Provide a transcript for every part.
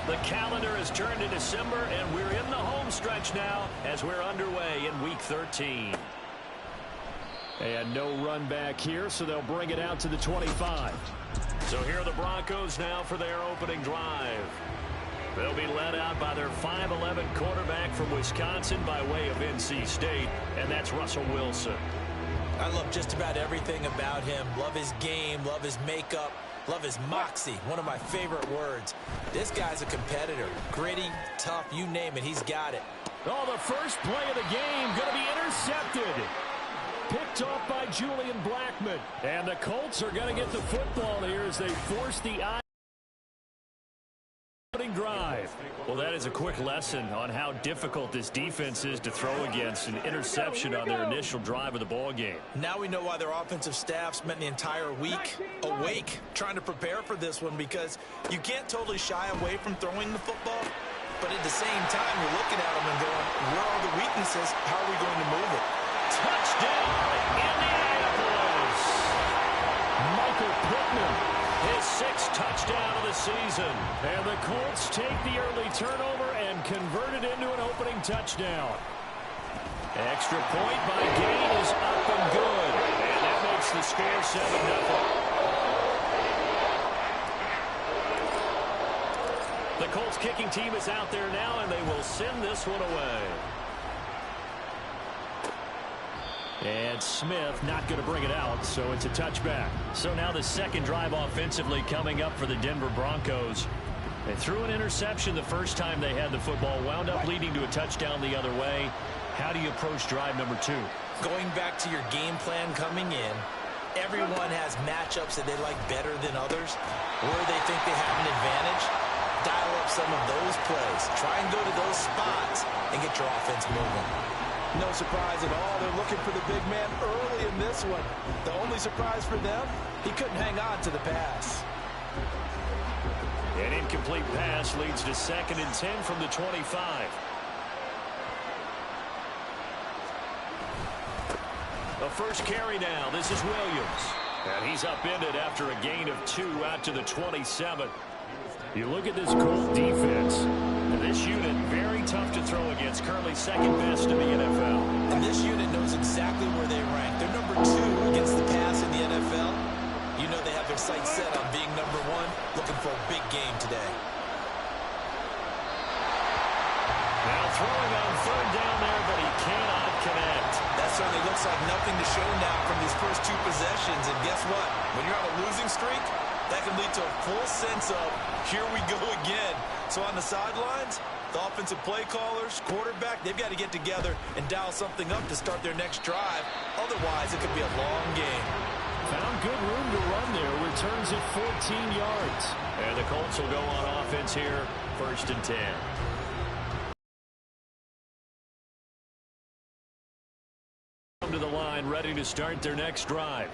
The calendar has turned to December, and we're in the home stretch now as we're underway in Week 13. And no run back here, so they'll bring it out to the 25. So here are the Broncos now for their opening drive. They'll be led out by their 5'11" quarterback from Wisconsin by way of NC State, and that's Russell Wilson. I love just about everything about him. Love his game, love his makeup, love his moxie, one of my favorite words. This guy's a competitor. Gritty, tough, you name it, he's got it. Oh, the first play of the game going to be intercepted. Picked off by Julian Blackmon. And the Colts are going to get the football here as they force the opening drive. Well, that is a quick lesson on how difficult this defense is to throw against. An interception on their initial drive of the ball game. Now we know why their offensive staff spent the entire week awake trying to prepare for this one, because you can't totally shy away from throwing the football, but at the same time you're looking at them and going, where are the weaknesses? How are we going to move it? Touchdown, Indianapolis! Michael Pittman, his 6th touchdown of the season. And the Colts take the early turnover and convert it into an opening touchdown. Extra point by Gain is up and good. And that makes the score 7-0. The Colts kicking team is out there now, and they will send this one away. And Smith not going to bring it out, so it's a touchback. So now the second drive offensively coming up for the Denver Broncos. They threw an interception the first time they had the football, wound up leading to a touchdown the other way. How do you approach drive number 2? Going back to your game plan coming in, everyone has matchups that they like better than others, where they think they have an advantage. Dial up some of those plays. Try and go to those spots and get your offense moving. No surprise at all. They're looking for the big man early in this one. The only surprise for them, he couldn't hang on to the pass. An incomplete pass leads to 2nd and 10 from the 25. The first carry now. This is Williams. And he's upended after a gain of 2 out to the 27. You look at this Colt defense. And this unit, very tough to throw against. Currently 2nd best in the NFL. And this unit knows exactly where they rank. They're number 2 against the pass in the NFL. You know they have their sights set on being number 1, looking for a big game today. Now throwing on 3rd down there, but he cannot connect. That certainly looks like nothing to show now from these first 2 possessions. And guess what? When you're on a losing streak, that can lead to a full sense of, here we go again. So on the sidelines, the offensive play callers, quarterback, they've got to get together and dial something up to start their next drive. Otherwise, it could be a long game. Found good room to run there. Returns it 14 yards. And the Colts will go on offense here, 1st and 10. Come to the line, ready to start their next drive.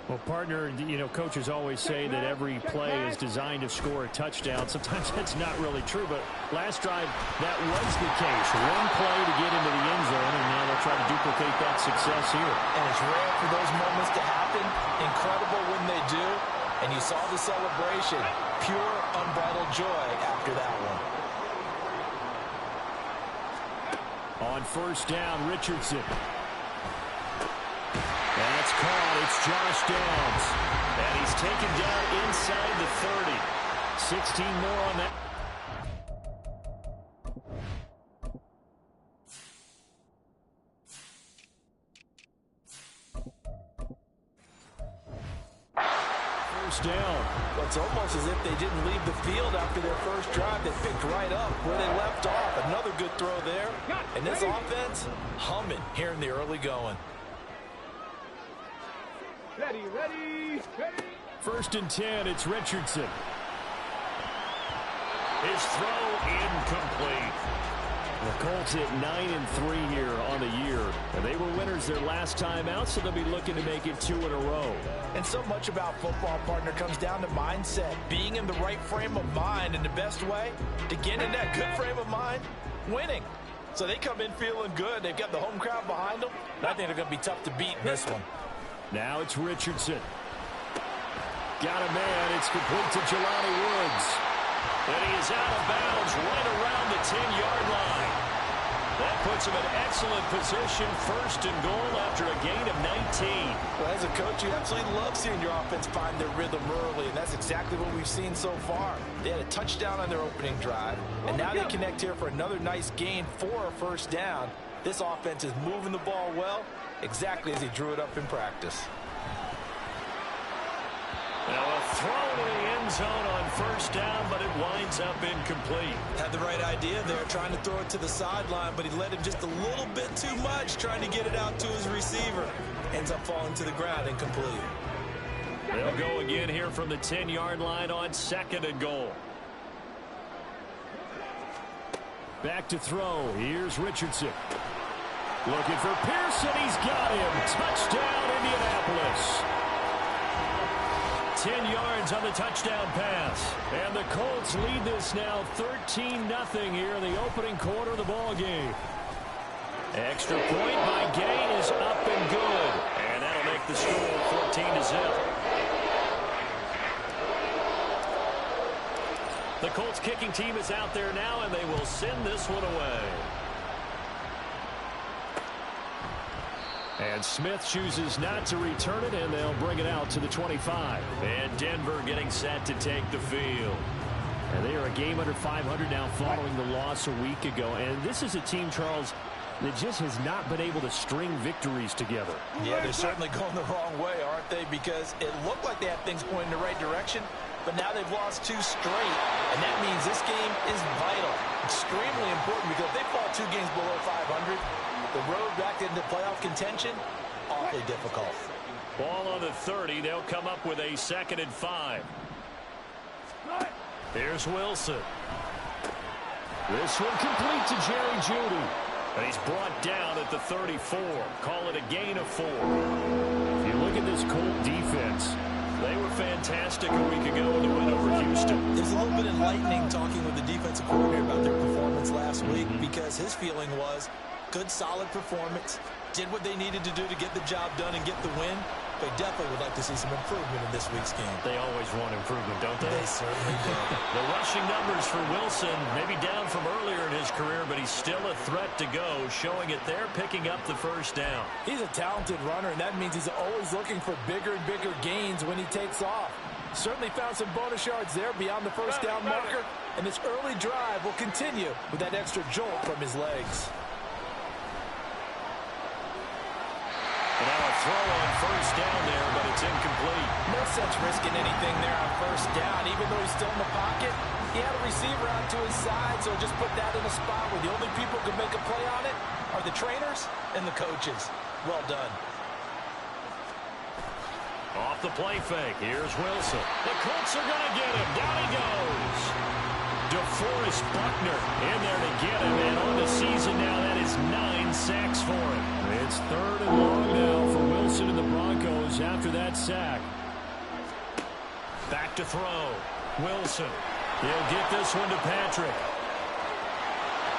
Well, partner, you know, coaches always say that every play is designed to score a touchdown. Sometimes that's not really true, but last drive, that was the case. One play to get into the end zone, and now they'll try to duplicate that success here. And it's rare for those moments to happen. Incredible when they do. And you saw the celebration. Pure, unbridled joy after that one. On 1st down, Richardson. That's caught. It's Josh Downs. And he's taken down inside the 30. 16 more on that. First down. Well, it's almost as if they didn't leave the field after their first drive. They picked right up where they left off. Another good throw there. And this offense, humming here in the early going. Ready. 1st and 10, it's Richardson. His throw incomplete. The Colts hit 9-3 here on the year. And they were winners their last time out, so they'll be looking to make it 2 in a row. And so much about football, partner, comes down to mindset. Being in the right frame of mind, and the best way to get in that good frame of mind, winning. So they come in feeling good. They've got the home crowd behind them. And I think they're going to be tough to beat in this one. Now it's Richardson. Got a man. It's complete to Jelani Woods. And he is out of bounds right around the 10-yard line. That puts him in excellent position, first and goal after a gain of 19. Well, as a coach, you absolutely love seeing your offense find their rhythm early, and that's exactly what we've seen so far. They had a touchdown on their opening drive, and now they connect here for another nice gain for a first down. This offense is moving the ball well, exactly as he drew it up in practice. Now a throw to the end zone on first down, but it winds up incomplete. Had the right idea there, trying to throw it to the sideline, but he let him just a little bit too much, trying to get it out to his receiver. Ends up falling to the ground, incomplete. They'll go again here from the 10-yard line on second and goal. Back to throw. Here's Richardson. Looking for Pearson. He's got him. Touchdown, Indianapolis. 10 yards on the touchdown pass. And the Colts lead this now 13-0 here in the opening quarter of the ball game. Extra point by Gay is up and good. And that'll make the score 14-0. The Colts kicking team is out there now, and they will send this one away. And Smith chooses not to return it, and they'll bring it out to the 25. And Denver getting set to take the field. And they are a game under 500 now following the loss a week ago. And this is a team, Charles, that just has not been able to string victories together. Yeah, they're certainly going the wrong way, aren't they? Because it looked like they had things going in the right direction, but now they've lost 2 straight. And that means this game is vital, extremely important, because if they fall 2 games below 500, the road back into playoff contention, awfully difficult. Ball on the 30. They'll come up with a 2nd and 5. Here's Wilson. This one complete to Jerry Jeudy. And he's brought down at the 34. Call it a gain of 4. If you look at this Colt defense, they were fantastic a week ago in the win over Houston. It was a little bit enlightening talking with the defensive coordinator about their performance last week, because his feeling was good, solid performance, did what they needed to do to get the job done and get the win. They definitely would like to see some improvement in this week's game. They always want improvement, don't they? They certainly do. The rushing numbers for Wilson, maybe down from earlier in his career, but he's still a threat to go, showing it there, picking up the first down. He's a talented runner, and that means he's always looking for bigger and bigger gains when he takes off. Certainly found some bonus yards there beyond the first down marker, and this early drive will continue with that extra jolt from his legs. And now a throw on first down there, but it's incomplete. No sense risking anything there on first down. Even though he's still in the pocket, he had a receiver out to his side, so just put that in a spot where the only people who can make a play on it are the trainers and the coaches. Well done. Off the play fake. Here's Wilson. The Colts are going to get him. Down he goes. DeForest Buckner in there to get him. And on the season now, that is 9 sacks for him. It's 3rd and long now for Wilson and the Broncos after that sack. Back to throw. Wilson. He'll get this one to Patrick.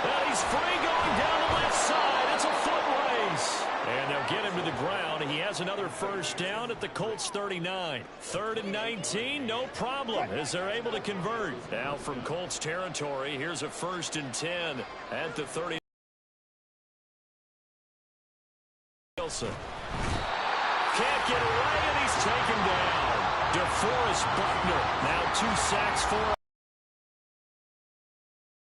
And he's free going down the left side. It's a foot race. And they'll get him to the ground. He has another first down at the Colts 39. 3rd and 19, no problem, as they're able to convert. Now from Colts territory, here's a 1st and 10 at the 30. Wilson can't get away, and he's taken down. DeForest Buckner, now 2 sacks for him.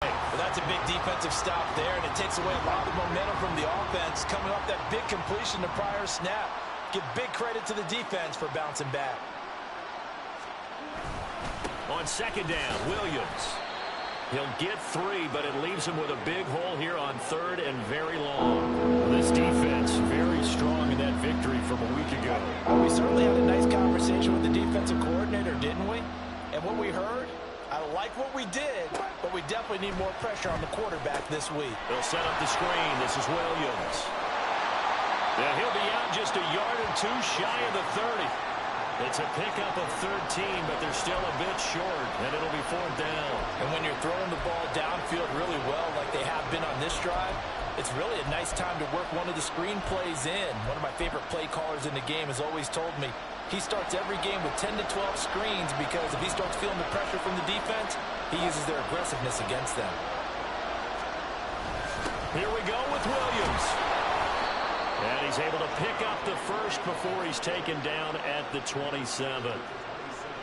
Well, that's a big defensive stop there, and it takes away a lot of momentum from the offense coming off that big completion the prior snap. Give big credit to the defense for bouncing back. On 2nd down, Williams. He'll get 3, but it leaves him with a big hole here on 3rd and very long. Well, this defense very strong in that victory from a week ago. Well, we certainly had a nice conversation with the defensive coordinator, didn't we? And what we heard, I like what we did, but we definitely need more pressure on the quarterback this week. They'll set up the screen. This is Williams. Yeah, he'll be out just a yard or 2 shy of the 30. It's a pickup of 13, but they're still a bit short, and it'll be 4th down. And when you're throwing the ball downfield really well like they have been on this drive, It's really a nice time to work one of the screen plays in. One of my favorite play callers in the game has always told me he starts every game with 10 to 12 screens because if he starts feeling the pressure from the defense, he uses their aggressiveness against them. Here we go with Williams. And he's able to pick up the first before he's taken down at the 27.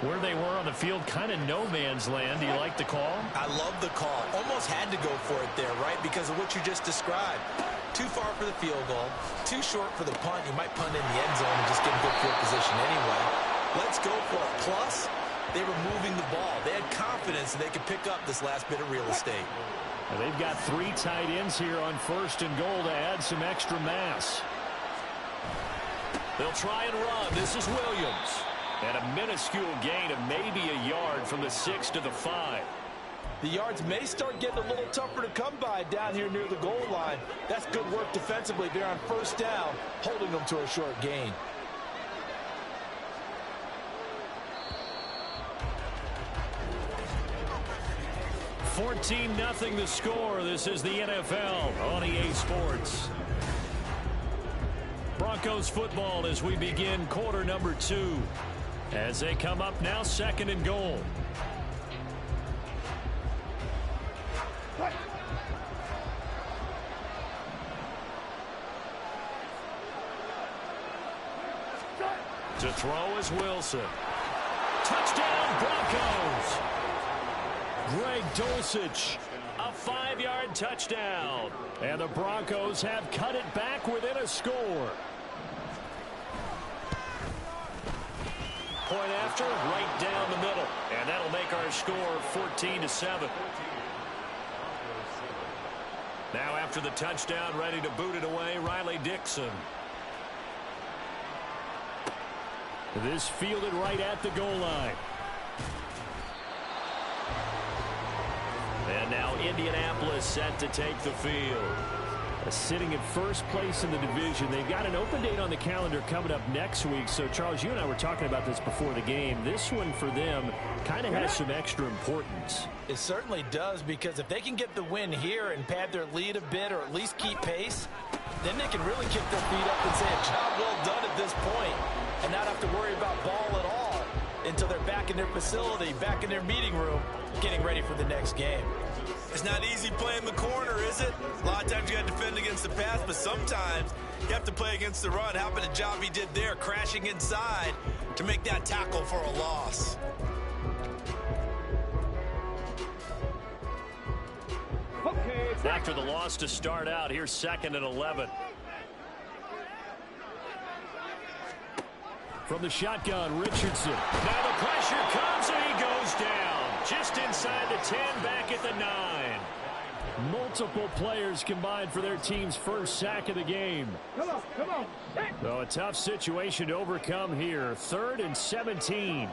Where they were on the field, kind of no man's land. Do you like the call? I love the call. Almost had to go for it there, right? Because of what you just described. Too far for the field goal. Too short for the punt. You might punt in the end zone and just get in good field position anyway. Let's go for it. Plus, they were moving the ball. They had confidence that they could pick up this last bit of real estate. And they've got 3 tight ends here on 1st and goal to add some extra mass. They'll try and run. This is Williams. And a minuscule gain of maybe a yard from the 6 to the 5. The yards may start getting a little tougher to come by down here near the goal line. That's good work defensively there on 1st down, holding them to a short gain. $14-0 the score. This is the NFL on EA Sports. Broncos football as we begin quarter number 2. As they come up now, 2nd and goal. To throw is Wilson. Touchdown, Broncos. Greg Dulcich, a 5-yard touchdown. And the Broncos have cut it back within a score. Point after, right down the middle. And that'll make our score 14-7. Now after the touchdown, ready to boot it away, Riley Dixon. This fielded right at the goal line. And now Indianapolis set to take the field. Sitting in 1st place in the division. They've got an open date on the calendar coming up next week. So, Charles, you and I were talking about this before the game. This one for them kind of has some extra importance. It certainly does, because if they can get the win here and pad their lead a bit or at least keep pace, then they can really kick their feet up and say a job well done at this point and not have to worry about ball at all until they're back in their facility, back in their meeting room, getting ready for the next game. It's not easy playing the corner, is it? A lot of times you got to defend against the pass, but sometimes you have to play against the run. How about the job he did there, crashing inside to make that tackle for a loss? After the loss to start out, here's 2nd and 11. From the shotgun, Richardson. Now the pressure comes and he goes down. Just inside the 10, back at the 9. Multiple players combined for their team's 1st sack of the game. Come on. Hey. So a tough situation to overcome here. 3rd and 17.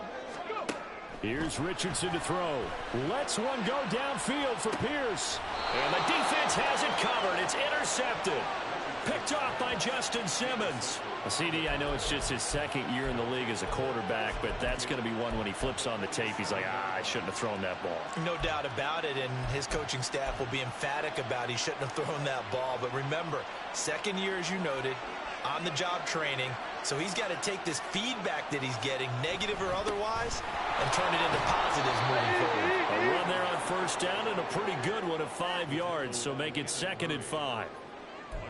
Here's Richardson to throw. Lets one go downfield for Pierce. And the defense has it covered. It's intercepted. Picked off by Justin Simmons. CD, I know it's just his 2nd year in the league as a quarterback, but that's going to be one when he flips on the tape. He's like, I shouldn't have thrown that ball. No doubt about it, and his coaching staff will be emphatic about he shouldn't have thrown that ball. But remember, 2nd year, as you noted, on-the-job training, so he's got to take this feedback that he's getting, negative or otherwise, and turn it into positives moving forward. A run there on 1st down and a pretty good one of 5 yards, so make it 2nd and 5.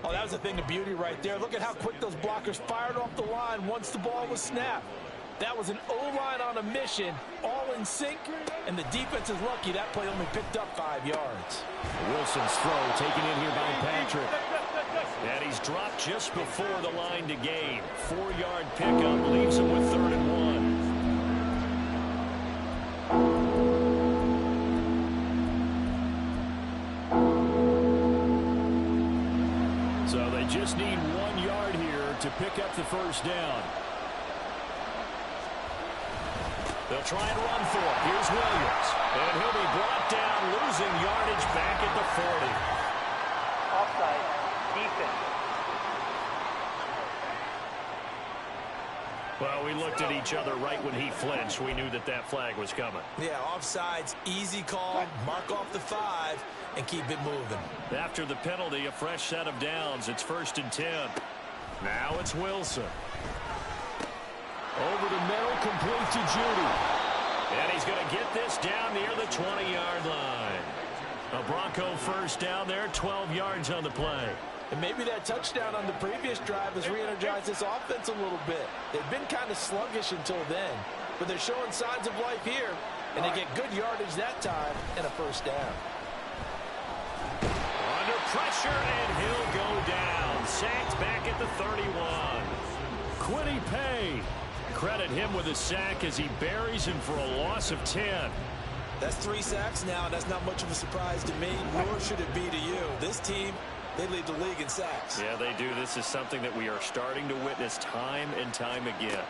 Oh, that was a thing of beauty right there. Look at how quick those blockers fired off the line once the ball was snapped. That was an O-line on a mission, all in sync, and the defense is lucky that play only picked up 5 yards. Wilson's throw taken in here by Patrick. And he's dropped just before the line to gain. 4-yard pickup leaves him with 3rd and 1. So they just need 1 yard here to pick up the 1st down. They'll try and run for it. Here's Williams. And he'll be brought down, losing yardage back at the 40. Offside. Defense. Well, we looked at each other right when he flinched. We knew that that flag was coming. Yeah, offsides, easy call, mark off the 5, and keep it moving. After the penalty, a fresh set of downs. It's 1st and 10. Now it's Wilson. Over the middle, complete to Judy. And he's going to get this down near the 20-yard line. A Bronco first down there, 12 yards on the play. And maybe that touchdown on the previous drive has re-energized this offense a little bit. They've been kind of sluggish until then, but they're showing signs of life here, and they get good yardage that time and a first down. Under pressure, and he'll go down. Sacked back at the 31. Quiddy Pay. Credit him with a sack as he buries him for a loss of 10. That's 3 sacks now, and that's not much of a surprise to me, nor should it be to you. This team, they lead the league in sacks. Yeah, they do. This is something that we are starting to witness time and time again.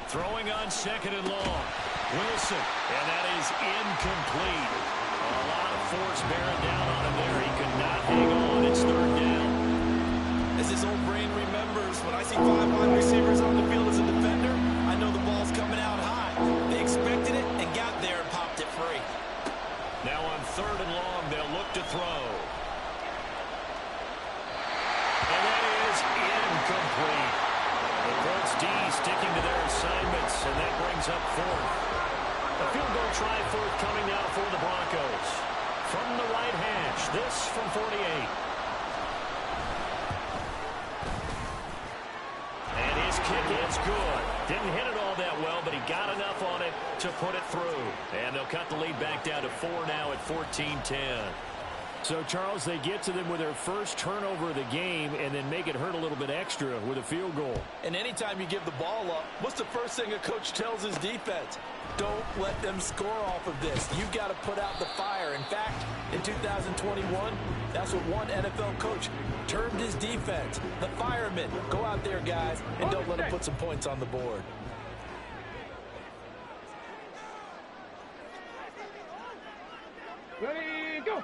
Throwing on 2nd and long. Wilson, and that is incomplete. A lot of force bearing down on him there. He could not hang on. It's 3rd down. As his old brain remembers, when I see 5 wide receivers on the field as a defender, I know the ball's coming out high. They expected it and got there and popped it free. Now on 3rd and long, they'll look to throw. And that is incomplete. The Colts D sticking to their assignments, and that brings up 4th. A field goal try forthcoming now for the Broncos. From the right hash, this from 48. And his kick is good. Didn't hit it all that well, but he got enough on it to put it through. And they'll cut the lead back down to 4 now at 14-10. So, Charles, they get to them with their first turnover of the game and then make it hurt a little bit extra with a field goal. And anytime you give the ball up, what's the first thing a coach tells his defense? Don't let them score off of this. You've got to put out the fire. In fact, in 2021, that's what one NFL coach termed his defense. The firemen. Go out there, guys, and don't let them put some points on the board. Ready, go!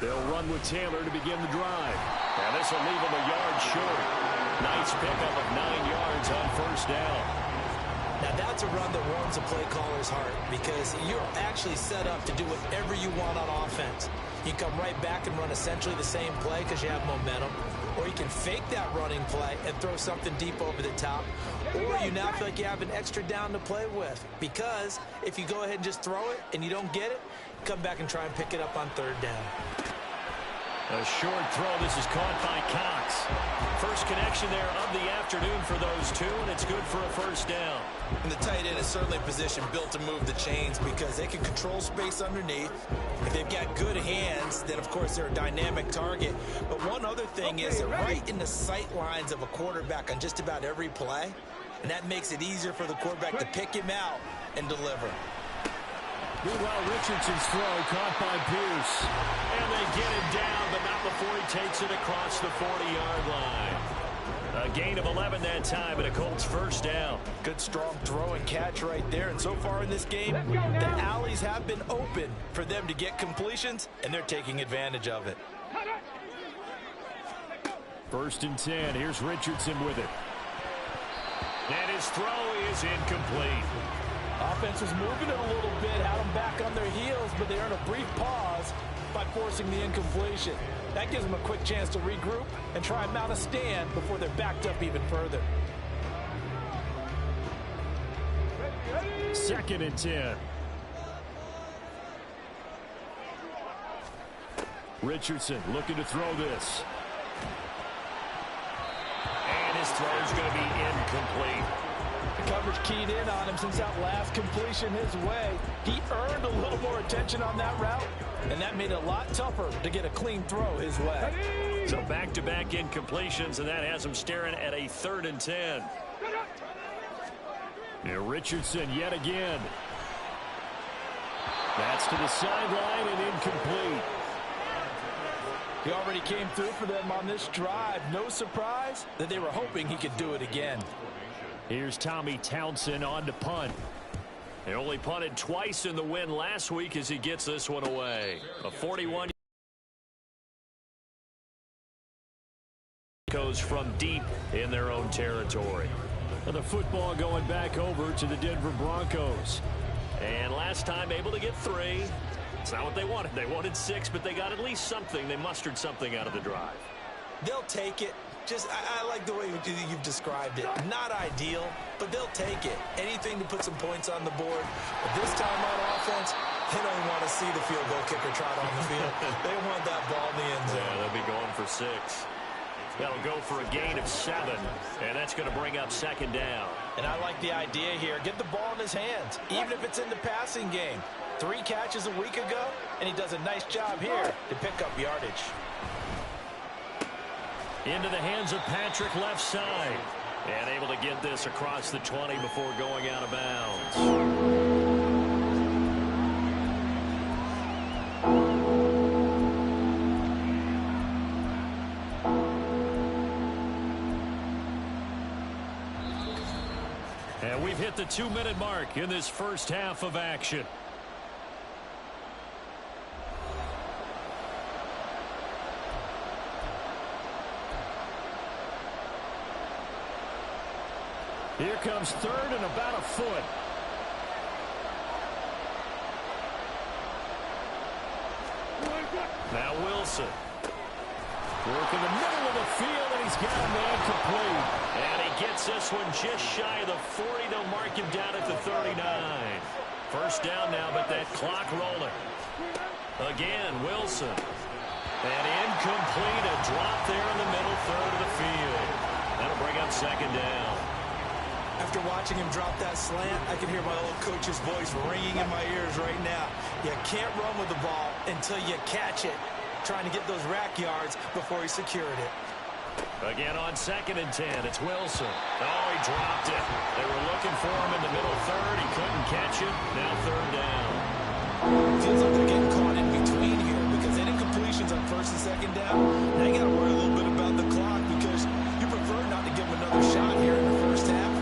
They'll run with Taylor to begin the drive. Now this will leave him a yard short. Nice pickup of 9 yards on 1st down. Now that's a run that warms a play caller's heart because you're actually set up to do whatever you want on offense. You come right back and run essentially the same play because you have momentum, or you can fake that running play and throw something deep over the top, or you now feel like you have an extra down to play with because if you go ahead and just throw it and you don't get it, come back and try and pick it up on 3rd down. A short throw. This is caught by Cox. First connection there of the afternoon for those two, and it's good for a 1st down. And the tight end is certainly a position built to move the chains because they can control space underneath. If they've got good hands, then, of course, they're a dynamic target. But one other thing is they're right in the sight lines of a quarterback on just about every play, and that makes it easier for the quarterback to pick him out and deliver. Meanwhile, Richardson's throw caught by Pierce. And they get him down, but not before he takes it across the 40-yard line. A gain of 11 that time, and a Colts 1st down. Good strong throw and catch right there. And so far in this game, the alleys have been open for them to get completions, and they're taking advantage of it. 1st and 10. Here's Richardson with it. And his throw is incomplete. Offense was moving it a little bit, had them back on their heels, but they earn a brief pause by forcing the incompletion. That gives them a quick chance to regroup and try and mount a stand before they're backed up even further. 2nd and 10. Richardson looking to throw this. And his throw is going to be incomplete. The coverage keyed in on him since that last completion his way. He earned a little more attention on that route, and that made it a lot tougher to get a clean throw his way. So back-to-back incompletions, and that has him staring at a 3rd and 10. And Richardson yet again. That's to the sideline and incomplete. He already came through for them on this drive. No surprise that they were hoping he could do it again. Here's Tommy Townsend on to punt. He only punted twice in the win last week as he gets this one away. A 41 Broncos from deep in their own territory. And the football going back over to the Denver Broncos. And last time able to get 3. It's not what they wanted. They wanted 6, but they got at least something. They mustered something out of the drive. They'll take it. I like the way you've described it. Not ideal, but they'll take it. Anything to put some points on the board. But this time on offense, they don't want to see the field goal kicker trot on the field. They want that ball in the end zone. Yeah, they'll be going for 6. That'll go for a gain of 7, and that's going to bring up 2nd down. And I like the idea here. Get the ball in his hands, even if it's in the passing game. 3 catches a week ago, and he does a nice job here to pick up yardage. Into the hands of Patrick left side. And able to get this across the 20 before going out of bounds. And we've hit the 2-minute mark in this first half of action. Here comes 3rd and about a foot. Now Wilson. Work in the middle of the field, and he's got a man complete. And he gets this one just shy of the 40. They'll mark him down at the 39. First down now, but that clock rolling. Again, Wilson. And incomplete, a drop there in the middle third of the field. That'll bring up 2nd down. After watching him drop that slant, I can hear my old coach's voice ringing in my ears right now. You can't run with the ball until you catch it. Trying to get those rack yards before he secured it. Again on 2nd and 10, it's Wilson. Oh, he dropped it. They were looking for him in the middle third. He couldn't catch it. Now 3rd down. Feels like they're getting caught in between here because they did completions on 1st and 2nd down. Now you got to worry a little bit about the clock because you prefer not to give them another shot here in the first half.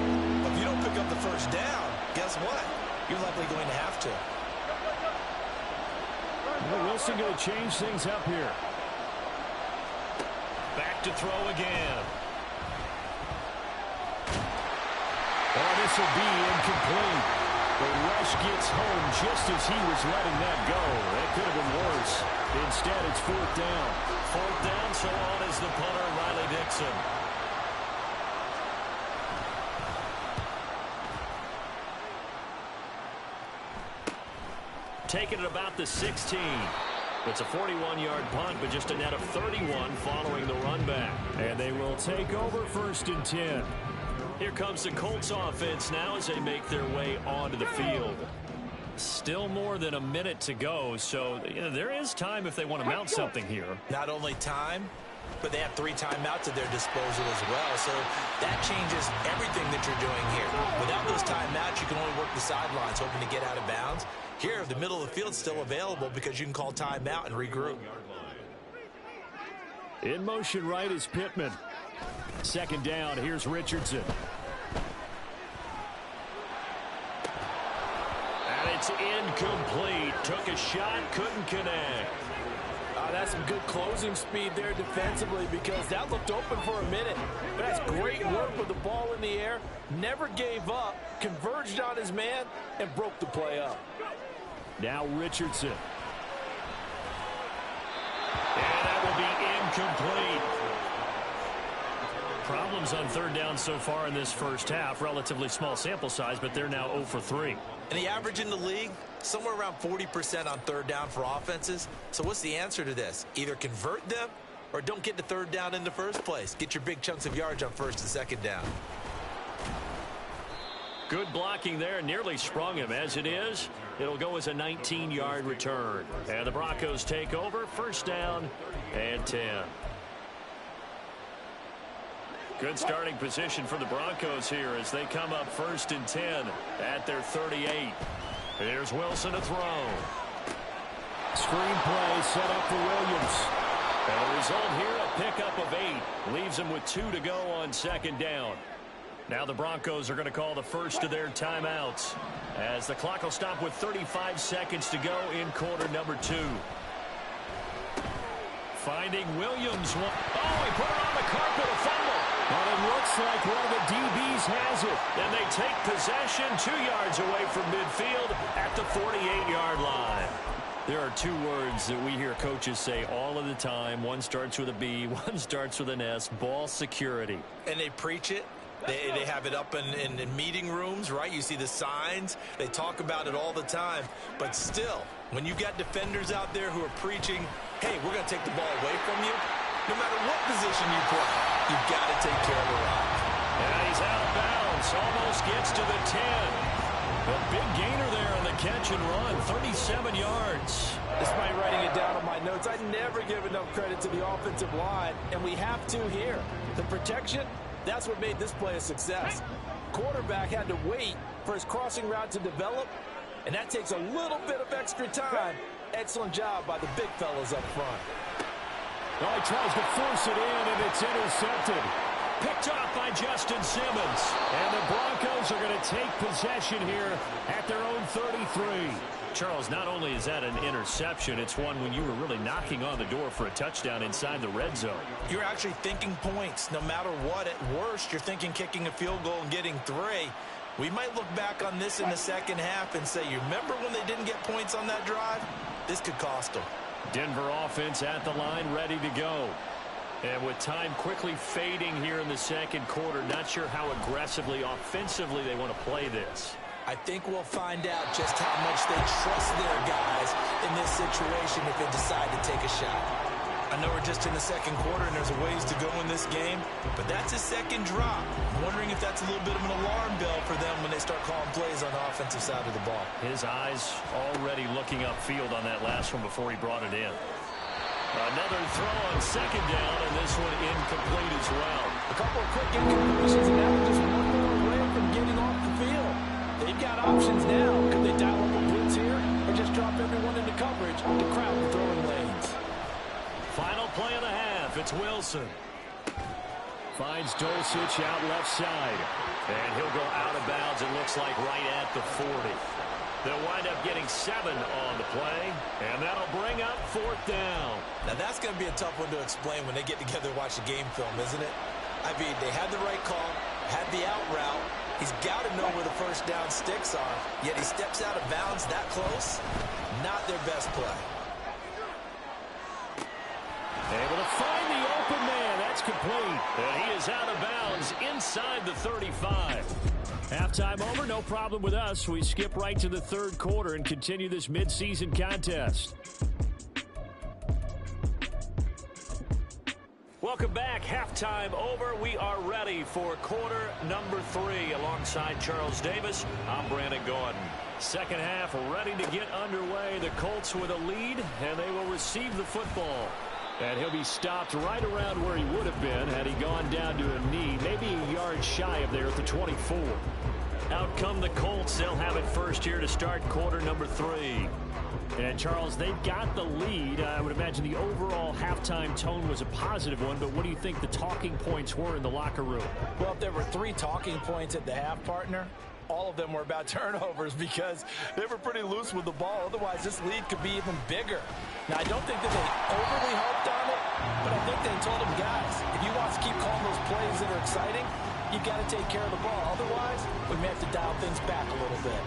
But if you don't pick up the 1st down, guess what? You're likely going to have to. Well, Wilson going to change things up here. Back to throw again. Oh, this will be incomplete. The rush gets home just as he was letting that go. That could have been worse. Instead, it's 4th down. 4th down, so on is the punter, Riley Dixon. Taking it about the 16. It's a 41-yard punt, but just a net of 31 following the run back. And they will take over 1st and 10. Here comes the Colts offense now as they make their way onto the field. Still more than a minute to go, so there is time if they want to mount something here. Not only time, but they have 3 timeouts at their disposal as well, so that changes everything that you're doing here. Without those timeouts, you can only work the sidelines, hoping to get out of bounds. Here, the middle of the field is still available because you can call timeout and regroup. In motion right is Pittman. 2nd down, here's Richardson. And it's incomplete. Took a shot, couldn't connect. That's some good closing speed there defensively because that looked open for a minute. But that's great work with the ball in the air. Never gave up, converged on his man, and broke the play up. Now Richardson. And that will be incomplete. Problems on 3rd down so far in this first half. Relatively small sample size, but they're now 0 for 3. And the average in the league, somewhere around 40% on 3rd down for offenses. So what's the answer to this? Either convert them or don't get to 3rd down in the first place. Get your big chunks of yards on 1st and 2nd down. Good blocking there. Nearly sprung him. As it is, it'll go as a 19-yard return. And the Broncos take over. 1st down and 10. Good starting position for the Broncos here as they come up 1st and 10 at their 38. Here's Wilson to throw. Screen play set up for Williams. And the result here, a pickup of 8. Leaves him with 2 to go on 2nd down. Now the Broncos are going to call the first of their timeouts as the clock will stop with 35 seconds to go in quarter number 2. Finding Williams. Oh, he put it on the carpet, a fumble. And it looks like one of the DBs has it. And they take possession 2 yards away from midfield at the 48-yard line. There are 2 words that we hear coaches say all of the time. One starts with a B, one starts with an S, ball security. And they preach it. They have it up in meeting rooms, right? You see the signs. They talk about it all the time. But still, when you've got defenders out there who are preaching, hey, we're going to take the ball away from you, no matter what position you play, you've got to take care of the rock. And he's out of bounds. Almost gets to the 10. A big gainer there on the catch and run, 37 yards. Despite writing it down on my notes, I never give enough credit to the offensive line, and we have to here. The protection, that's what made this play a success. Quarterback had to wait for his crossing route to develop, and that takes a little bit of extra time. Excellent job by the big fellas up front. Oh, he tries to force it in, and it's intercepted. Picked off by Justin Simmons. And the Broncos are going to take possession here at their own 33. Charles, not only is that an interception, it's one when you were really knocking on the door for a touchdown inside the red zone. You're actually thinking points. No matter what, at worst, you're thinking kicking a field goal and getting 3. We might look back on this in the second half and say, you remember when they didn't get points on that drive? This could cost them. Denver offense at the line, ready to go. And with time quickly fading here in the second quarter, not sure how aggressively, offensively they want to play this. I think we'll find out just how much they trust their guys in this situation if they decide to take a shot. I know we're just in the second quarter and there's a ways to go in this game, but that's a second drop. I'm wondering if that's a little bit of an alarm bell for them when they start calling plays on the offensive side of the ball. His eyes already looking upfield on that last one before he brought it in. Another throw on second down, and this one incomplete as well. A couple of quick incompletions, and now they're just one more away from getting off the field. They've got options now. Could they dial up a blitz here or just drop everyone into coverage to crowd the throwing lanes? Final play of the half. It's Wilson. Finds Dulcich out left side. And he'll go out of bounds, it looks like, right at the 40. They'll wind up getting 7 on the play, and that'll bring up 4th down. Now, that's going to be a tough one to explain when they get together and watch the game film, isn't it? I mean, they had the right call, had the out route. He's got to know where the first down sticks are, yet he steps out of bounds that close. Not their best play. Able to find the open man. That's complete. And he is out of bounds inside the 35. Halftime over, no problem with us. We skip right to the third quarter and continue this midseason contest. Welcome back. Halftime over. We are ready for quarter number 3. Alongside Charles Davis, I'm Brandon Gordon. Second half ready to get underway. The Colts with a lead, and they will receive the football. And he'll be stopped right around where he would have been had he gone down to a knee, maybe a yard shy of there at the 24. Out come the Colts. They'll have it first here to start quarter number 3. And, Charles, they've got the lead. I would imagine the overall halftime tone was a positive one, but what do you think the talking points were in the locker room? Well, if there were 3 talking points at the half, partner, all of them were about turnovers because they were pretty loose with the ball. Otherwise, this lead could be even bigger. Now, I don't think that they overly hoped on it, but I think they told them, guys, if you want to keep calling those plays that are exciting, you've got to take care of the ball. Otherwise, we may have to dial things back a little bit.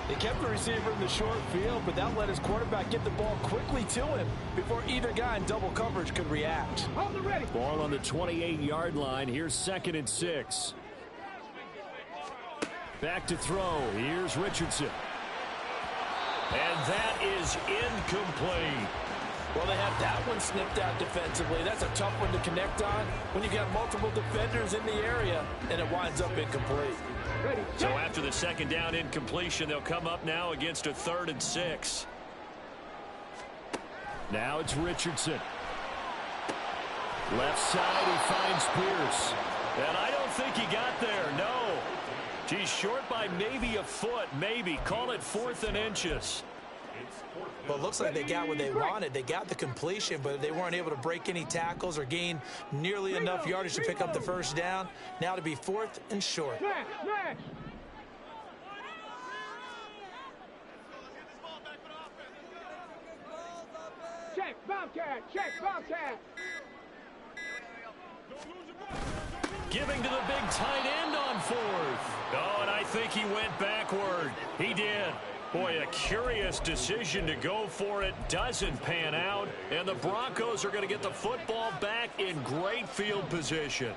They kept the receiver in the short field, but that let his quarterback get the ball quickly to him before either guy in double coverage could react. Ball on the 28-yard line. Here's 2nd and 6. Back to throw. Here's Richardson. And that is incomplete. Well, they have that one snipped out defensively. That's a tough one to connect on when you got multiple defenders in the area, and it winds up incomplete. So after the second down incompletion, they'll come up now against a 3rd and 6. Now it's Richardson. Left side, he finds Pierce. And I don't think he got there, no. He's short by maybe a foot, maybe. Call it 4th and inches. Well, it looks like they got what they wanted. They got the completion, but they weren't able to break any tackles or gain nearly enough yardage to pick up the first down. Now to be 4th and short. Check, Bobcat, check, Bobcat. Giving to the big tight end on fourth. Oh, and I think he went backward. He did. Boy, a curious decision to go for it. Doesn't pan out. And the Broncos are going to get the football back in great field position.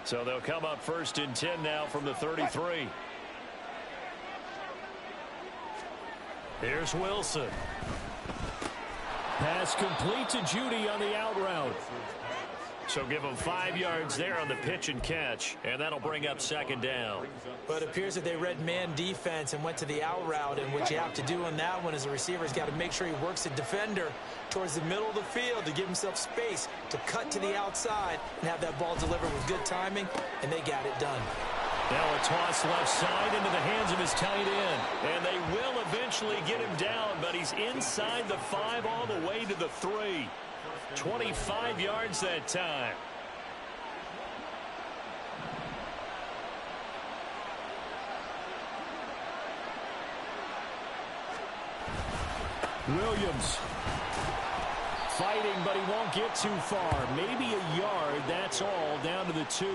So they'll come up 1st and 10 now from the 33. Here's Wilson. Pass complete to Judy on the out route. So give him 5 yards there on the pitch and catch, and that'll bring up 2nd down. But it appears that they read man defense and went to the out route, and what you have to do on that one as a receiver is got to make sure he works the defender towards the middle of the field to give himself space to cut to the outside and have that ball delivered with good timing, and they got it done. Now a toss left side into the hands of his tight end, and they will eventually get him down, but he's inside the 5 all the way to the 3. 25 yards that time. Williams fighting, but he won't get too far. Maybe a yard, that's all, down to the 2.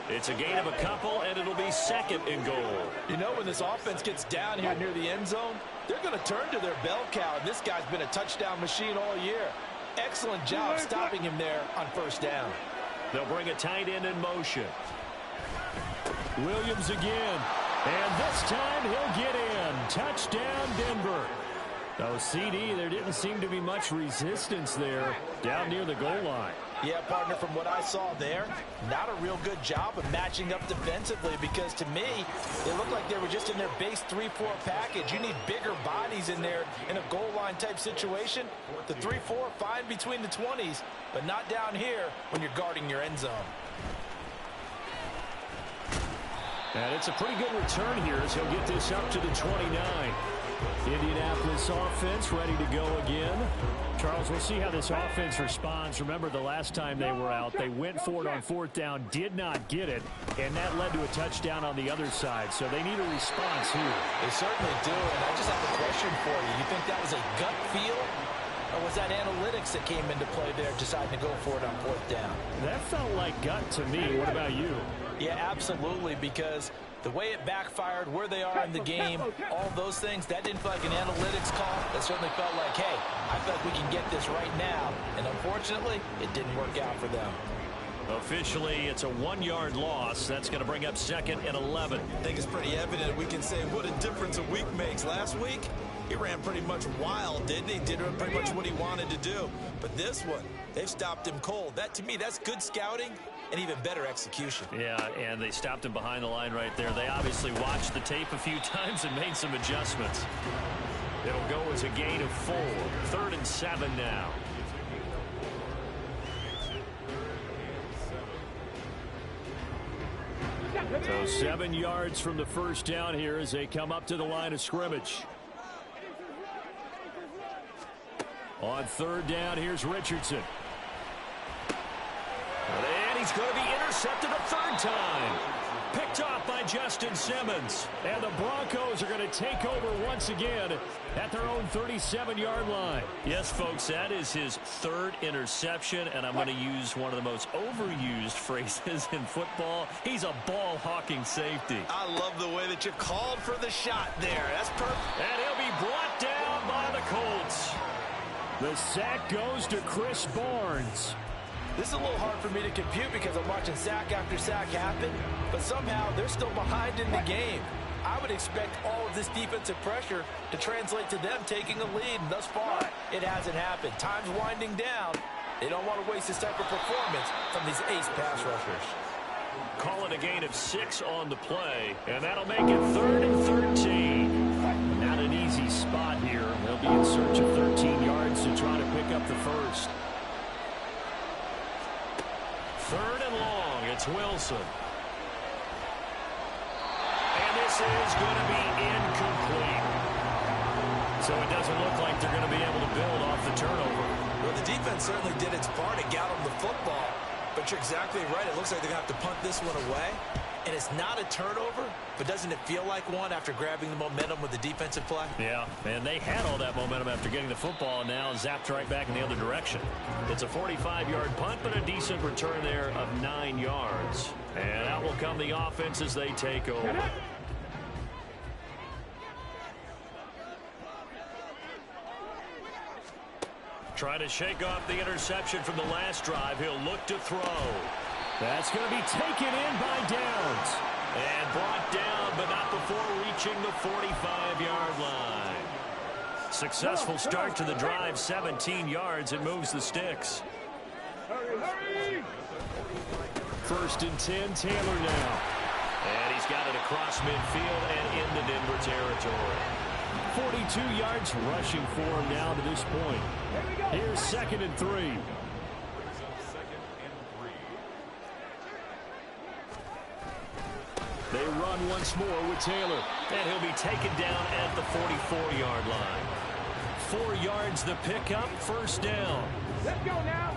It's a gain of a couple, and it'll be 2nd and goal. You know, when this offense gets down here near the end zone, they're going to turn to their bell cow, and this guy's been a touchdown machine all year. Excellent job stopping him there on 1st down. They'll bring a tight end in motion. Williams again. And this time he'll get in. Touchdown, Denver. Oh, CD, there didn't seem to be much resistance there down near the goal line. Yeah, partner, from what I saw there, not a real good job of matching up defensively because to me, they looked like they were just in their base 3-4 package. You need bigger bodies in there in a goal line type situation. The 3-4 fine between the 20s, but not down here when you're guarding your end zone. And it's a pretty good return here as he'll get this up to the 29. Indianapolis offense ready to go again. Charles, we'll see how this offense responds. Remember, the last time they were out, they went for it on 4th down, did not get it, and that led to a touchdown on the other side. So they need a response here. They certainly do, and I just have a question for you. You think that was a gut feel, or was that analytics that came into play there deciding to go for it on 4th down? That felt like gut to me. What about you? Yeah, absolutely, because the way it backfired, where they are in the game, all those things, that didn't feel like an analytics call. That certainly felt like, hey, I feel like we can get this right now. And unfortunately, it didn't work out for them. Officially, it's a 1-yard loss. That's going to bring up 2nd and 11. I think it's pretty evident. We can say what a difference a week makes. Last week, he ran pretty much wild, didn't he? Did pretty much what he wanted to do. But this one, they've stopped him cold. That, to me, that's good scouting and even better execution. Yeah, and they stopped him behind the line right there. They obviously watched the tape a few times and made some adjustments. It'll go as a gain of 4. 3rd and 7 now. So 7 yards from the 1st down here as they come up to the line of scrimmage. On 3rd down, here's Richardson. And he's going to be intercepted a 3rd time. Picked off by Justin Simmons. And the Broncos are going to take over once again at their own 37-yard line. Yes, folks, that is his 3rd interception, and I'm going to use one of the most overused phrases in football. He's a ball-hawking safety. I love the way that you called for the shot there. That's perfect. And he'll be brought down by the Colts. The sack goes to Chris Barnes. This is a little hard for me to compute because I'm watching sack after sack happen, but somehow they're still behind in the game. I would expect all of this defensive pressure to translate to them taking a lead, and thus far, it hasn't happened. Time's winding down. They don't want to waste this type of performance from these ace pass rushers. Call it a gain of 6 on the play, and that'll make it 3rd and 13. Not an easy spot here. They'll be in search of 13 yards to try to pick up the 1st. 3rd and long, it's Wilson. And this is going to be incomplete. So it doesn't look like they're going to be able to build off the turnover. Well, the defense certainly did its part. It got them the football. But you're exactly right. It looks like they're going to have to punt this one away. And it's not a turnover, but doesn't it feel like one after grabbing the momentum with the defensive play? Yeah, and they had all that momentum after getting the football, and now zapped right back in the other direction. It's a 45-yard punt, but a decent return there of 9 yards. And out will come the offense as they take over. Trying to shake off the interception from the last drive. He'll look to throw. That's going to be taken in by Downs. And brought down, but not before reaching the 45-yard line. Successful start to the drive, 17 yards. It moves the sticks. First and 10, Taylor now. And he's got it across midfield and into Denver territory. 42 yards rushing for him now to this point. Here's 2nd and 3. They run once more with Taylor. And he'll be taken down at the 44-yard line. 4 yards the pickup, first down. Let's go now.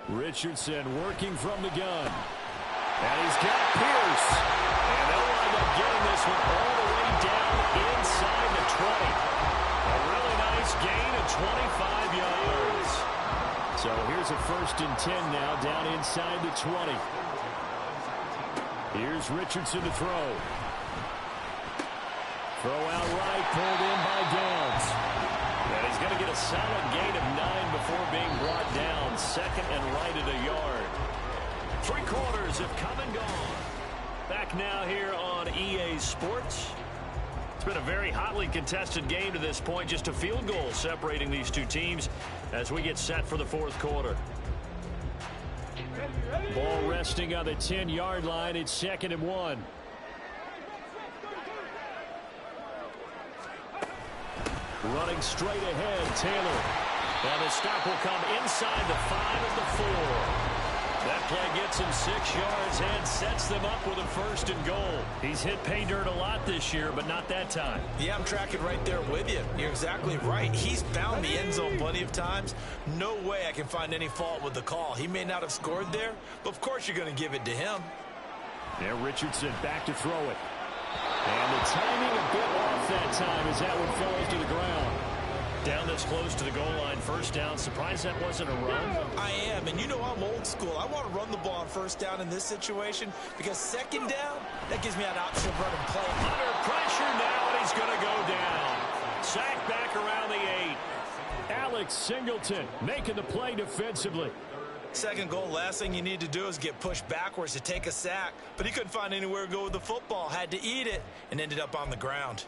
Richardson working from the gun. And he's got Pierce. And they'll wind up getting this one all the way down inside the 20. A really nice gain of 25 yards. So here's a 1st and 10 now down inside the 20. Here's Richardson to throw. Throw out right, pulled in by Downs. And he's going to get a solid gain of 9 before being brought down. 2nd and right at a yard. 3 quarters have come and gone. Back now here on EA Sports. It's been a very hotly contested game to this point. Just a field goal separating these two teams as we get set for the 4th quarter. Ball resting on the 10-yard line. It's 2nd and 1. Running straight ahead, Taylor. And the stop will come inside the 5 of the 4. That play gets him 6 yards and sets them up with a 1st and goal. He's hit pay dirt a lot this year, but not that time. Yeah, I'm tracking right there with you. You're exactly right. He's found the end zone plenty of times. No way I can find any fault with the call. He may not have scored there, but of course you're going to give it to him. Now Richardson back to throw it. And the timing a bit off that time as that one falls to the ground. Down this close to the goal line, 1st down. Surprised that wasn't a run? I am, and you know I'm old school. I want to run the ball on 1st down in this situation because 2nd down, that gives me an option of running play. Under pressure now, and he's going to go down. Sacked back around the 8. Alex Singleton making the play defensively. 2nd goal, last thing you need to do is get pushed backwards to take a sack. But he couldn't find anywhere to go with the football. Had to eat it and ended up on the ground.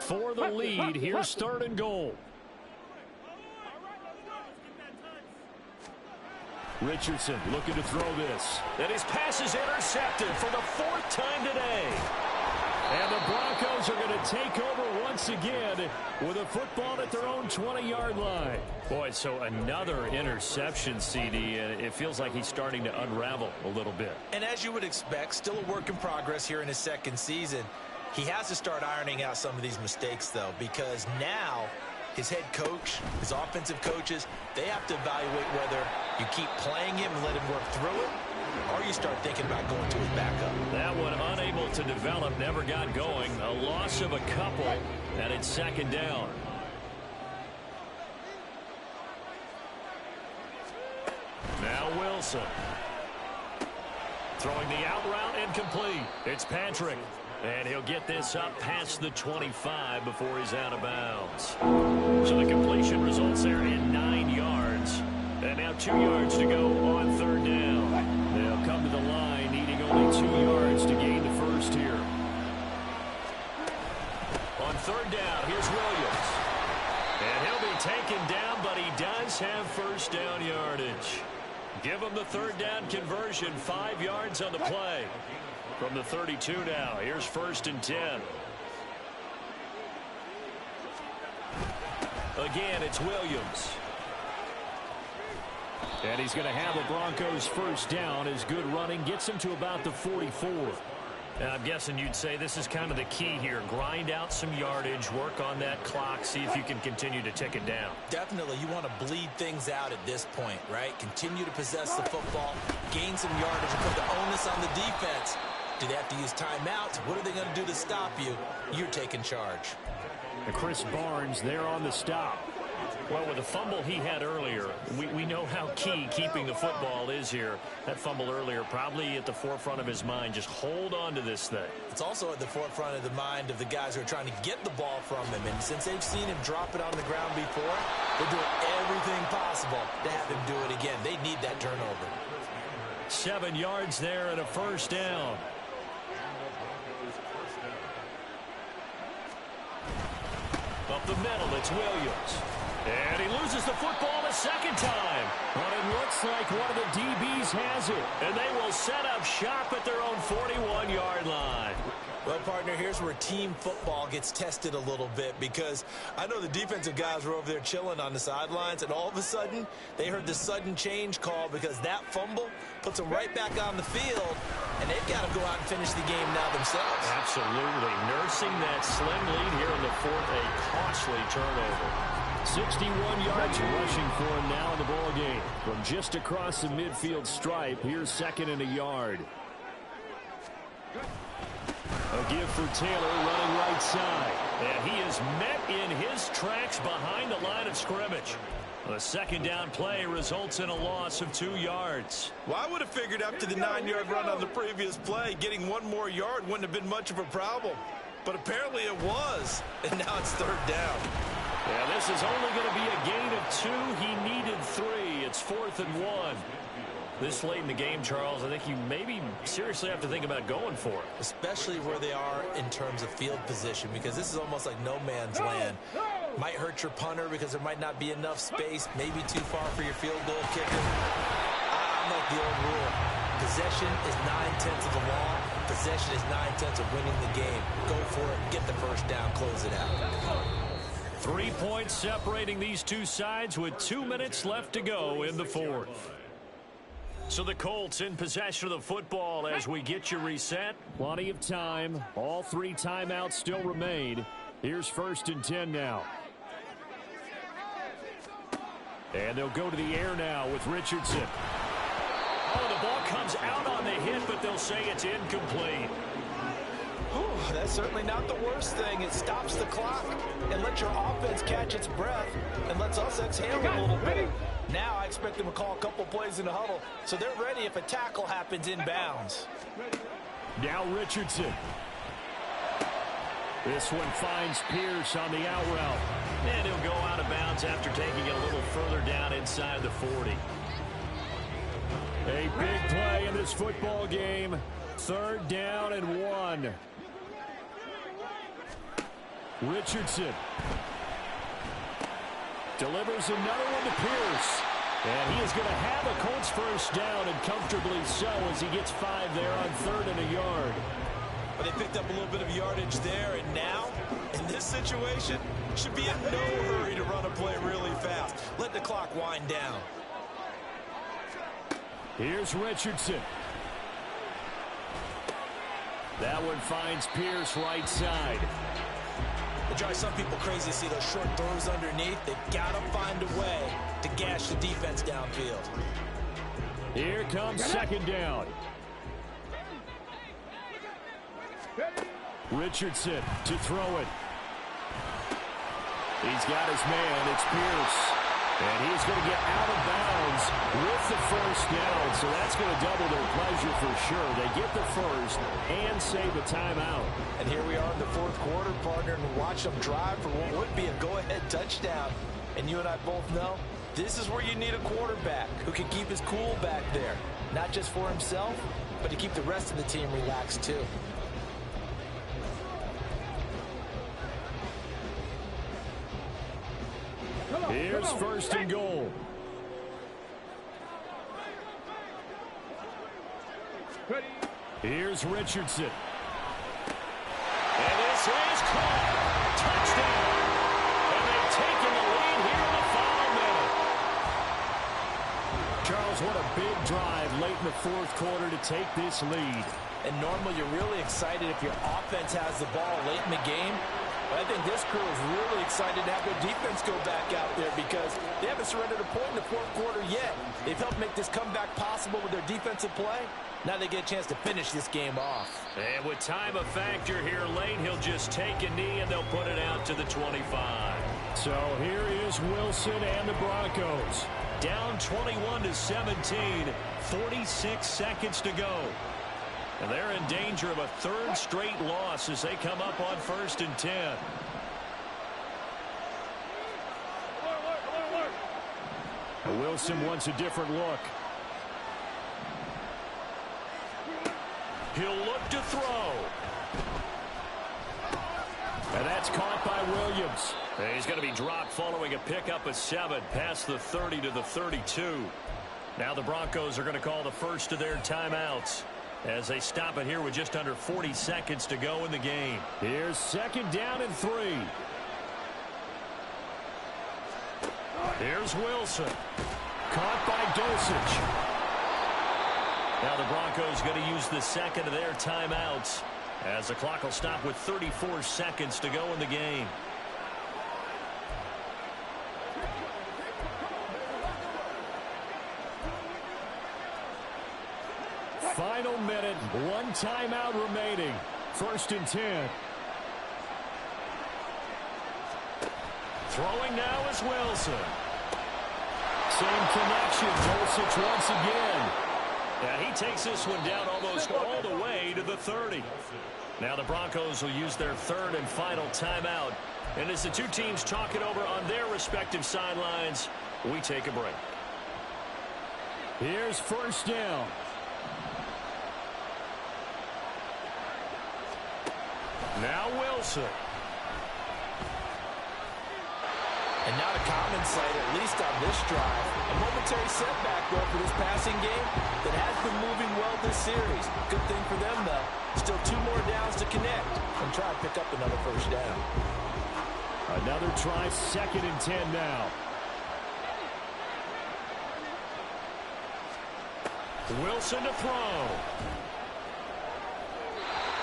For the lead, here's 3rd and goal. Richardson looking to throw this. And his pass is intercepted for the 4th time today. And the Broncos are going to take over once again with a football at their own 20-yard line. Boy, so another interception, CD, and it feels like he's starting to unravel a little bit. And as you would expect, still a work in progress here in his 2nd season. He has to start ironing out some of these mistakes, though, because now his head coach, his offensive coaches, they have to evaluate whether you keep playing him and let him work through it, or you start thinking about going to his backup. That one unable to develop, never got going. A loss of a couple, and it's 2nd down. Now Wilson. Throwing the out route incomplete. It's Patrick. And he'll get this up past the 25 before he's out of bounds. So the completion results there in 9 yards. And now 2 yards to go on 3rd down. They'll come to the line needing only 2 yards to gain the 1st here. On 3rd down, here's Williams. And he'll be taken down, but he does have 1st down yardage. Give him the 3rd down conversion, 5 yards on the play. From the 32 now, here's 1st and 10. Again, it's Williams. And he's going to have the Broncos 1st down as good running gets him to about the 44. And I'm guessing you'd say this is kind of the key here. Grind out some yardage, work on that clock, see if you can continue to tick it down. Definitely, you want to bleed things out at this point, right? Continue to possess the football, gain some yardage, and put the onus on the defense. Do they have to use timeouts? What are they going to do to stop you? You're taking charge. And Chris Barnes there on the stop. Well, with the fumble he had earlier, we know how key keeping the football is here. That fumble earlier probably at the forefront of his mind. Just hold on to this thing. It's also at the forefront of the mind of the guys who are trying to get the ball from him. And since they've seen him drop it on the ground before, they're doing everything possible to have him do it again. They need that turnover. 7 yards there and a first down. Up the middle, it's Williams. And he loses the football a second time. But it looks like one of the DBs has it. And they will set up shop at their own 41-yard line. Well, partner, here's where team football gets tested a little bit, because I know the defensive guys were over there chilling on the sidelines, and all of a sudden, they heard the sudden change call because that fumble puts them right back on the field, and they've got to go out and finish the game now themselves. Absolutely. Nursing that slim lead here in the fourth, a costly turnover. 61 yards rushing for him now in the ball game. From just across the midfield stripe, here's 2nd and a yard. A give for Taylor running right side. And he is met in his tracks behind the line of scrimmage. The second down play results in a loss of 2 yards. Well, I would have figured after the 9-yard run on the previous play, getting 1 more yard wouldn't have been much of a problem. But apparently it was. And now it's 3rd down. Yeah, this is only going to be a gain of 2. He needed 3. It's 4th and 1. This late in the game, Charles, I think you maybe seriously have to think about going for it. Especially where they are in terms of field position, because this is almost like no man's land. Might hurt your punter because there might not be enough space, maybe too far for your field goal kicker. I like the old rule. Possession is 9/10 of the law. Possession is 9/10 of winning the game. Go for it, get the first down, close it out. 3 points separating these two sides with 2 minutes left to go in the fourth. So the Colts in possession of the football as we get you reset. Plenty of time. All 3 timeouts still remain. Here's 1st and 10 now. And they'll go to the air now with Richardson. Oh, the ball comes out on the hit, but they'll say it's incomplete. Whew, that's certainly not the worst thing. It stops the clock and lets your offense catch its breath and lets us exhale a little bit. Now I expect them to call a couple plays in the huddle, so they're ready if a tackle happens inbounds. Now Richardson. This one finds Pierce on the out route. And he'll go out of bounds after taking it a little further down inside the 40. A big play in this football game. 3rd down and 1. Richardson delivers another one to Pierce. And he is going to have a Colts first down, and comfortably so, as he gets 5 there on 3rd and a yard. But they picked up a little bit of yardage there, and now, in this situation, should be in no hurry to run a play really fast. Let the clock wind down. Here's Richardson. That one finds Pierce right side. It drives some people crazy to see those short throws underneath. They've got to find a way to gash the defense downfield. Here comes 2nd down. Richardson to throw it. He's got his man. It's Pierce. And he's going to get out of bounds with the first down. So that's going to double their pleasure for sure. They get the first and save a timeout. And here we are in the 4th quarter, partner, and watch them drive for what would be a go-ahead touchdown. And you and I both know this is where you need a quarterback who can keep his cool back there. Not just for himself, but to keep the rest of the team relaxed too. Here's 1st and goal. Here's Richardson. And this is caught. Touchdown. And they've taken the lead here in the final minute. Charles, what a big drive late in the 4th quarter to take this lead. And normally you're really excited if your offense has the ball late in the game. But I think this crew is really excited to have their defense go back out there because they haven't surrendered a point in the fourth quarter yet. They've helped make this comeback possible with their defensive play. Now they get a chance to finish this game off. And with time a factor here late, he'll just take a knee and they'll put it out to the 25. So here is Wilson and the Broncos. Down 21-17, 46 seconds to go. And they're in danger of a third straight loss as they come up on 1st and 10. Wilson wants a different look. He'll look to throw. And that's caught by Williams. He's going to be dropped following a pickup of 7 past the 30 to the 32. Now the Broncos are going to call the first of their timeouts as they stop it here with just under 40 seconds to go in the game. Here's 2nd down and 3. Here's Wilson. Caught by Dulcich. Now the Broncos going to use the second of their timeouts as the clock will stop with 34 seconds to go in the game. Final minute, 1 timeout remaining. 1st and 10. Throwing now is Wilson. Same connection. Dulcich once again. Yeah, he takes this one down almost all the way to the 30. Now the Broncos will use their 3rd and final timeout. And as the two teams talk it over on their respective sidelines, we take a break. Here's 1st down. Now Wilson. And not a common sight, at least on this drive. A momentary setback, though, for this passing game that has been moving well this series. Good thing for them, though. Still 2 more downs to connect and try to pick up another 1st down. Another try, 2nd and 10 now. Wilson to throw.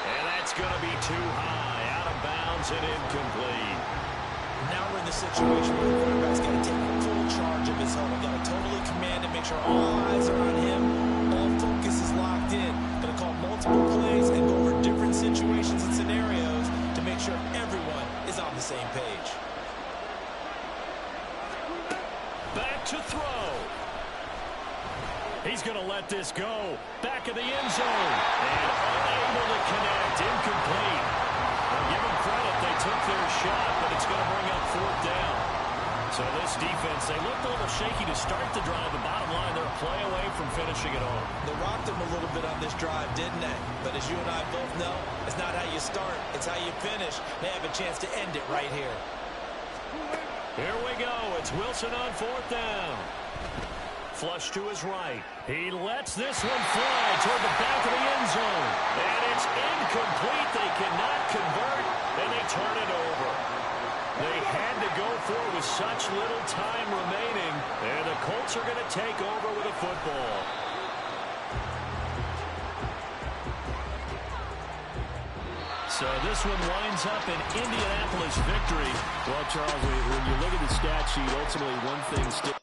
And that's going to be too high, out of bounds and incomplete. Now we're in the situation where the quarterback's got to take full charge of his helmet. Got to totally command it, make sure all eyes are on him. All focus is locked in. Going to call multiple plays and go over different situations and scenarios to make sure everyone is on the same page. Back to throw. He's going to let this go. Back of the end zone. And unable to connect. Incomplete. I'll give them credit. They took their shot, but it's going to bring up 4th down. So this defense, they looked a little shaky to start the drive. The bottom line, they're a play away from finishing it home. They rocked them a little bit on this drive, didn't they? But as you and I both know, it's not how you start, it's how you finish. They have a chance to end it right here. Here we go. It's Wilson on 4th down. Flush to his right. He lets this one fly toward the back of the end zone. And it's incomplete. They cannot convert, and they turn it over. They had to go for it with such little time remaining, and the Colts are going to take over with a football. So this one winds up an Indianapolis victory. Well, Charles, when you look at the stat sheet, ultimately one thing sticks.